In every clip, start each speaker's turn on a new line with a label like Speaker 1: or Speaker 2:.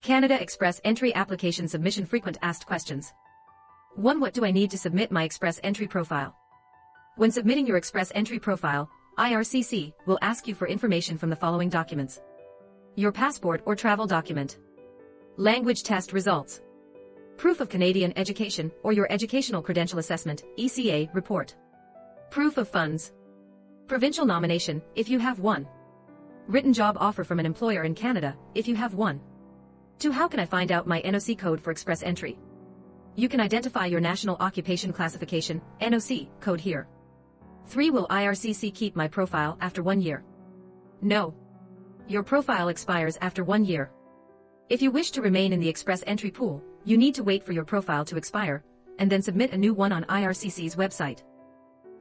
Speaker 1: Canada Express Entry Application Submission Frequent Asked Questions. 1. What do I need to submit my Express Entry profile? When submitting your Express Entry profile, IRCC will ask you for information from the following documents: your passport or travel document, language test results, proof of Canadian education or your Educational Credential Assessment (ECA) report, proof of funds, provincial nomination if you have one, written job offer from an employer in Canada if you have one. 2. How can I find out my NOC code for Express Entry? You can identify your National Occupation Classification (NOC) code here. 3. Will IRCC keep my profile after 1 year? No. Your profile expires after 1 year. If you wish to remain in the Express Entry pool, you need to wait for your profile to expire, and then submit a new one on IRCC's website.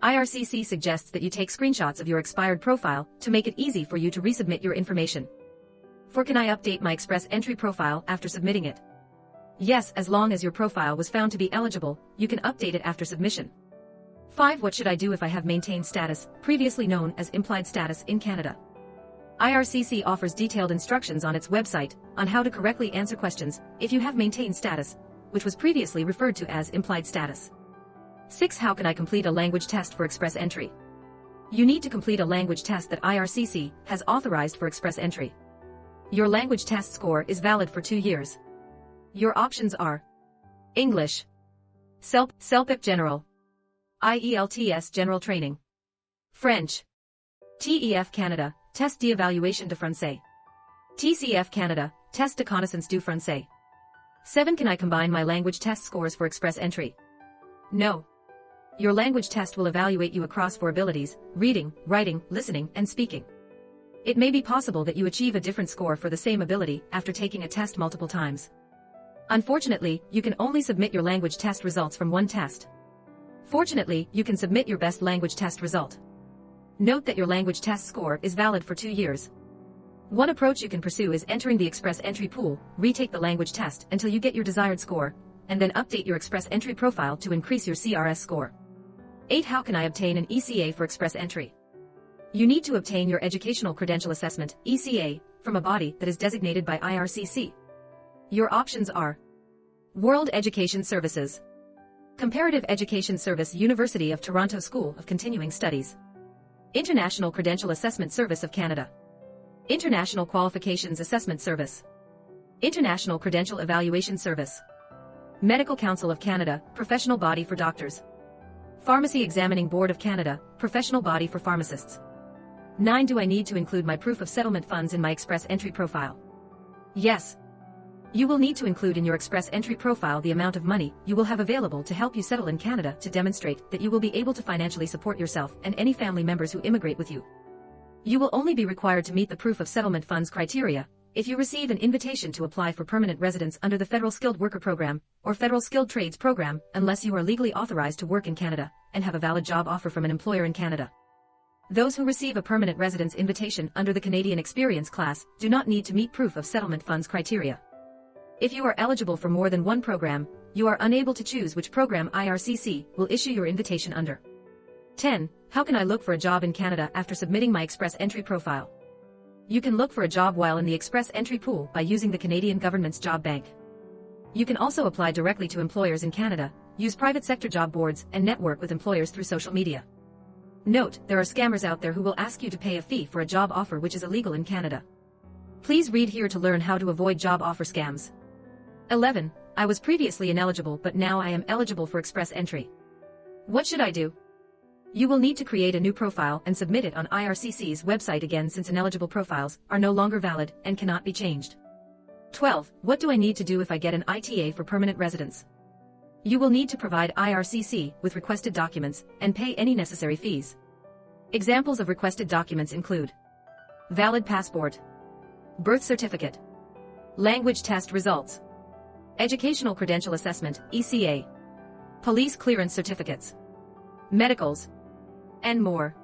Speaker 1: IRCC suggests that you take screenshots of your expired profile to make it easy for you to resubmit your information. 4. Can I update my Express Entry profile after submitting it? Yes, as long as your profile was found to be eligible, you can update it after submission. 5. What should I do if I have maintained status, previously known as implied status, in Canada? IRCC offers detailed instructions on its website on how to correctly answer questions if you have maintained status, which was previously referred to as implied status. 6. How can I complete a language test for Express Entry? You need to complete a language test that IRCC has authorized for Express Entry. Your language test score is valid for 2 years. Your options are English, CELPIP General, IELTS General Training, French, TEF Canada, Test d'Evaluation de Français, TCF Canada, Test de Connaissance du Français. 7. Can I combine my language test scores for Express Entry? No. Your language test will evaluate you across 4 abilities: reading, writing, listening, and speaking. It may be possible that you achieve a different score for the same ability after taking a test multiple times. Unfortunately, you can only submit your language test results from one test. Fortunately, you can submit your best language test result. Note that your language test score is valid for 2 years. One approach you can pursue is entering the Express Entry pool, retake the language test until you get your desired score, and then update your Express Entry profile to increase your CRS score. 8. How can I obtain an ECA for Express Entry? You need to obtain your Educational Credential Assessment (ECA) from a body that is designated by IRCC. Your options are World Education Services, Comparative Education Service, University of Toronto School of Continuing Studies, International Credential Assessment Service of Canada, International Qualifications Assessment Service, International Credential Evaluation Service, Medical Council of Canada, professional body for doctors, Pharmacy Examining Board of Canada, professional body for pharmacists. 9. Do I need to include my proof of settlement funds in my Express Entry profile? Yes. You will need to include in your Express Entry profile the amount of money you will have available to help you settle in Canada to demonstrate that you will be able to financially support yourself and any family members who immigrate with you. You will only be required to meet the proof of settlement funds criteria if you receive an invitation to apply for permanent residence under the Federal Skilled Worker Program or Federal Skilled Trades Program, unless you are legally authorized to work in Canada and have a valid job offer from an employer in Canada. Those who receive a permanent residence invitation under the Canadian Experience class do not need to meet proof of settlement funds criteria. If you are eligible for more than one program, you are unable to choose which program IRCC will issue your invitation under. 10. How can I look for a job in Canada after submitting my Express Entry profile? You can look for a job while in the Express Entry pool by using the Canadian government's job bank. You can also apply directly to employers in Canada, use private sector job boards, and network with employers through social media. Note, there are scammers out there who will ask you to pay a fee for a job offer which is illegal in Canada. Please read here to learn how to avoid job offer scams. 11. I was previously ineligible but now I am eligible for Express Entry. What should I do? You will need to create a new profile and submit it on IRCC's website again, since ineligible profiles are no longer valid and cannot be changed. 12. What do I need to do if I get an ITA for permanent residence? You will need to provide IRCC with requested documents and pay any necessary fees. Examples of requested documents include valid passport, birth certificate, language test results, Educational Credential Assessment (ECA), police clearance certificates, medicals, and more.